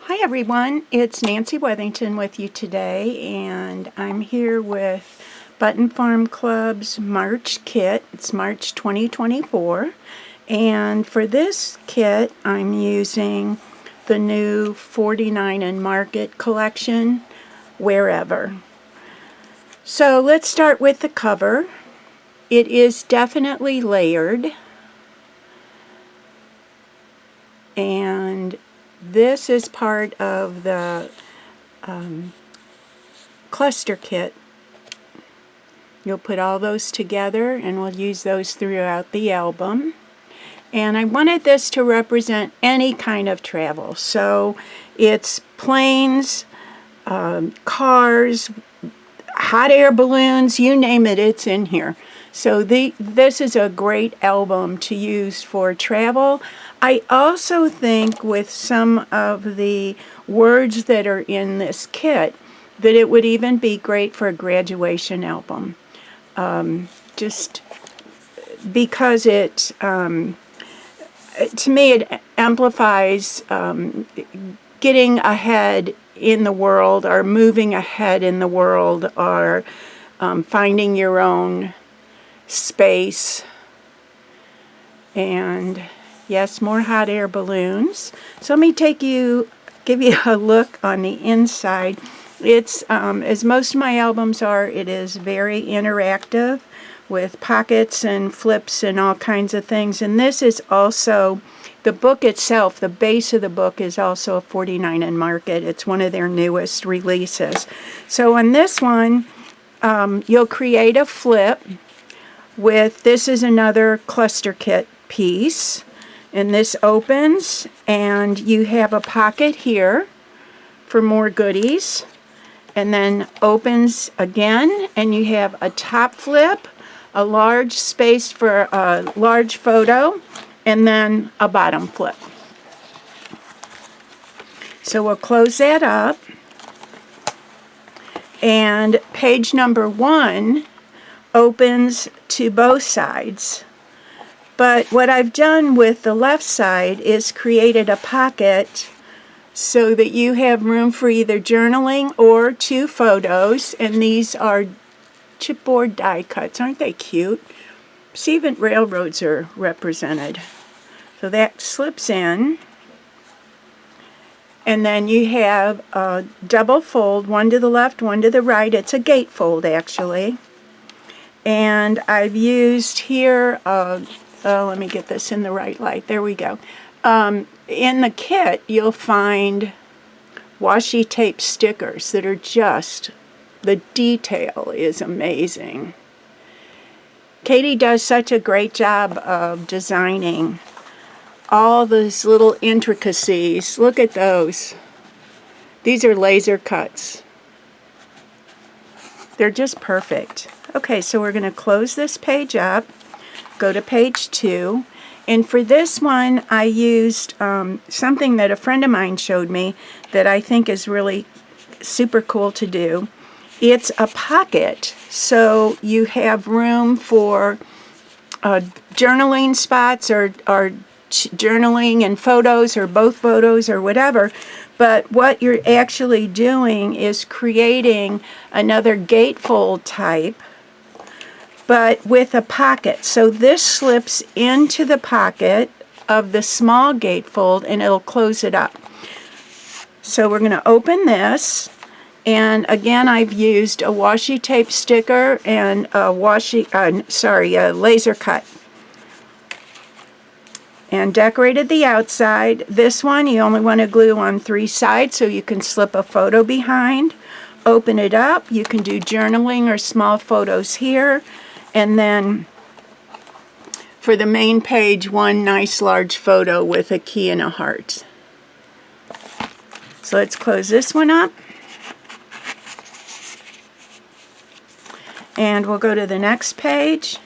Hi everyone, it's Nancy Wethington with you today, and I'm here with Button Farm Club's March kit. It's March 2024, and for this kit I'm using the new 49 and Market collection, Wherever. So let's start with the cover. It is definitely layered, and this is part of the cluster kit. You'll put all those together and we'll use those throughout the album. And I wanted this to represent any kind of travel. So it's planes, cars, hot air balloons, you name it, it's in here. So this is a great album to use for travel. I also think with some of the words that are in this kit that it would even be great for a graduation album. Just because it, to me, it amplifies getting ahead in the world, or moving ahead in the world, or finding your own space. And yes, more hot air balloons. So let me give you a look on the inside. It's, as most of my albums are, it is very interactive with pockets and flips and all kinds of things. And this is also, the book itself, the base of the book is also a 49 and Market. It's one of their newest releases. So on this one, you'll create a flip with, this is another cluster kit piece. And this opens and you have a pocket here for more goodies. And then opens again and you have a top flip, a large space for a large photo, and then a bottom flip. So we'll close that up. And page number 1 opens to both sides. But what I've done with the left side is created a pocket so that you have room for either journaling or 2 photos. And these are chipboard die cuts. Aren't they cute? See, even railroads are represented. So that slips in. And then you have a double fold, one to the left, one to the right. It's a gatefold, actually. And I've used here, let me get this in the right light. There we go. In the kit, you'll find washi tape stickers that are just, the detail is amazing. Katie does such a great job of designing all these little intricacies. Look at those. These are laser cuts. They're just perfect. Okay, so we're going to close this page up, go to page 2, and for this one I used something that a friend of mine showed me that I think is really super cool to do. It's a pocket, so you have room for journaling spots or journaling and photos, or both photos, or whatever. But what you're actually doing is creating another gatefold type, but with a pocket. So this slips into the pocket of the small gatefold and it'll close it up. So we're going to open this, and again I've used a washi tape sticker and a laser cut, and decorated the outside. This one you only want to glue on 3 sides so you can slip a photo behind. Open it up, you can do journaling or small photos here, and then for the main page, one nice large photo with a key and a heart. So let's close this one up. And we'll go to the next page.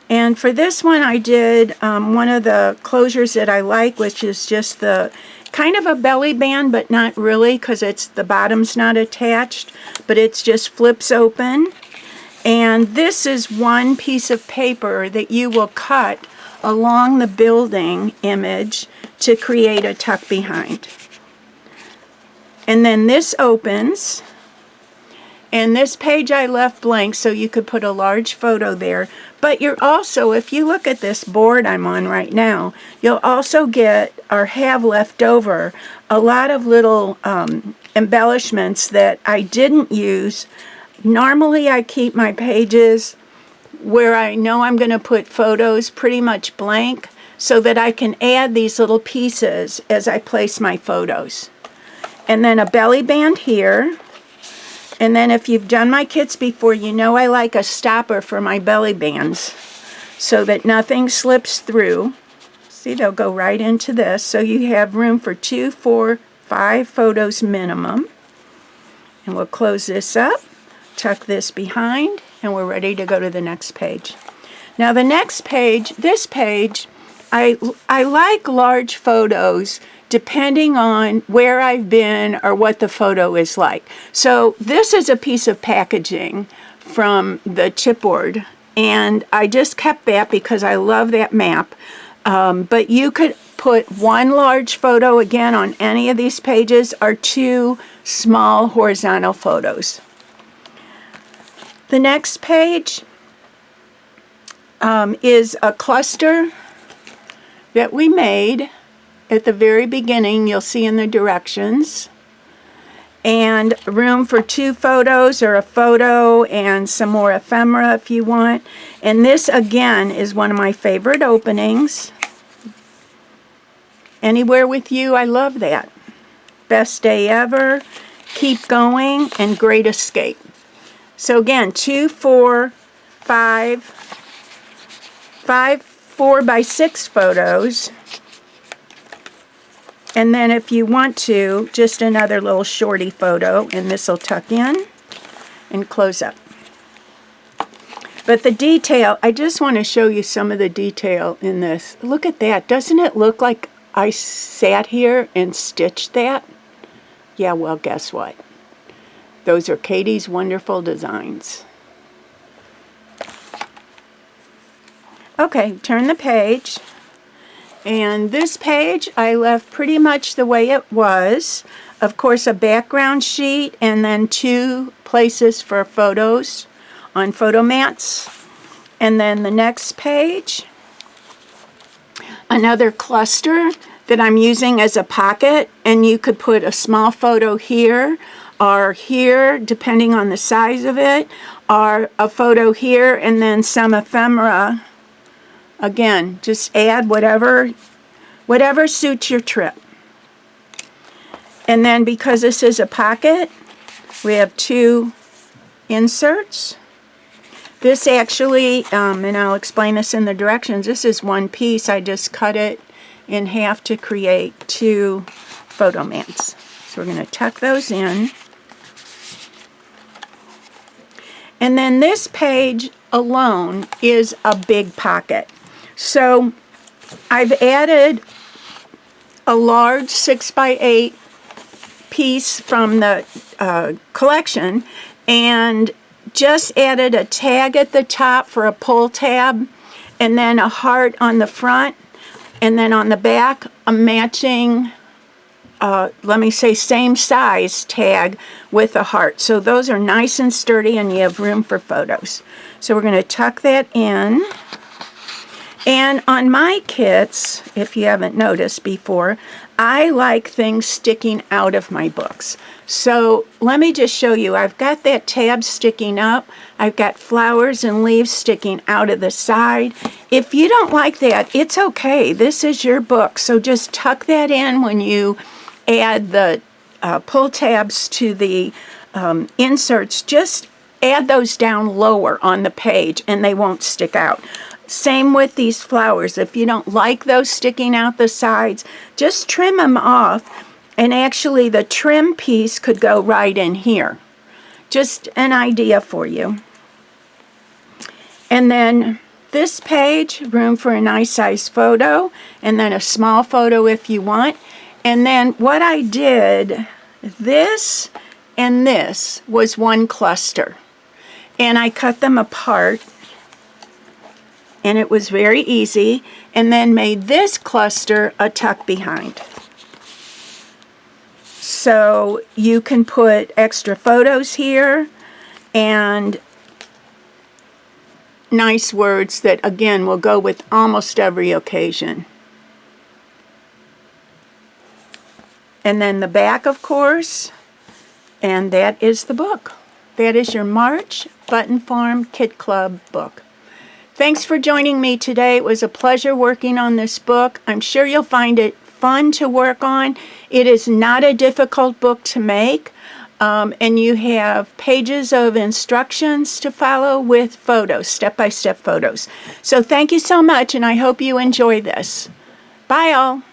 And for this one I did one of the closures that I like, which is just the kind of a belly band, but not really, because the bottom's not attached, but it's just flips open. And this is one piece of paper that you will cut along the building image to create a tuck behind. And then this opens. And this page I left blank so you could put a large photo there. But you're also, if you look at this board I'm on right now, you'll also get, or have left over, a lot of little embellishments that I didn't use. Normally I keep my pages where I know I'm going to put photos pretty much blank so that I can add these little pieces as I place my photos. And then a belly band here. And then if you've done my kits before, you know I like a stopper for my belly bands so that nothing slips through. See, they'll go right into this. So you have room for 2, 4, 5 photos minimum. And we'll close this up, tuck this behind, and we're ready to go to the next page. Now the next page, this page, I like large photos depending on where I've been or what the photo is like. So this is a piece of packaging from the chipboard, and I just kept that because I love that map. But you could put one large photo again on any of these pages or 2 small horizontal photos. The next page is a cluster that we made at the very beginning. You'll see in the directions, and room for 2 photos or a photo and some more ephemera if you want. And this again is one of my favorite openings. Anywhere with you, I love that. Best day ever, keep going, and great escape. So again, 2, 4, 5 4x6 photos. And then if you want to, just another little shorty photo, and this will tuck in and close up. But the detail, I just want to show you some of the detail in this. Look at that. Doesn't it look like I sat here and stitched that? Yeah, well, guess what? Those are Katie's wonderful designs. Okay, turn the page. And this page I left pretty much the way it was. Of course, a background sheet and then 2 places for photos on photo mats. And then the next page, another cluster that I'm using as a pocket, and you could put a small photo here or here, depending on the size of it, or a photo here and then some ephemera. Again, just add whatever suits your trip. And then because this is a pocket, we have 2 inserts. This actually, and I'll explain this in the directions, this is one piece. I just cut it in half to create 2 photo mats. So we're going to tuck those in. And then this page alone is a big pocket. So I've added a large 6x8 piece from the collection and just added a tag at the top for a pull tab, and then a heart on the front, and then on the back a matching let me say same size tag with a heart. So those are nice and sturdy and you have room for photos. So we're going to tuck that in. And on my kits, if you haven't noticed before, I like things sticking out of my books. So let me just show you. I've got that tab sticking up. I've got flowers and leaves sticking out of the side. If you don't like that, it's okay. This is your book. So just tuck that in when you add the pull tabs to the inserts. Just add those down lower on the page and they won't stick out. Same with these flowers. If you don't like those sticking out the sides, just trim them off, and actually the trim piece could go right in here. Just an idea for you. And then this page, room for a nice size photo, and then a small photo if you want. And then what I did, this and this was one cluster. And I cut them apart. And it was very easy, and then made this cluster a tuck behind. So you can put extra photos here and nice words that, again, will go with almost every occasion. And then the back, of course, and that is the book. That is your March Button Farm Kit Club book. Thanks for joining me today. It was a pleasure working on this book. I'm sure you'll find it fun to work on. It is not a difficult book to make, and you have pages of instructions to follow with photos, step-by-step photos. So thank you so much, and I hope you enjoy this. Bye, all.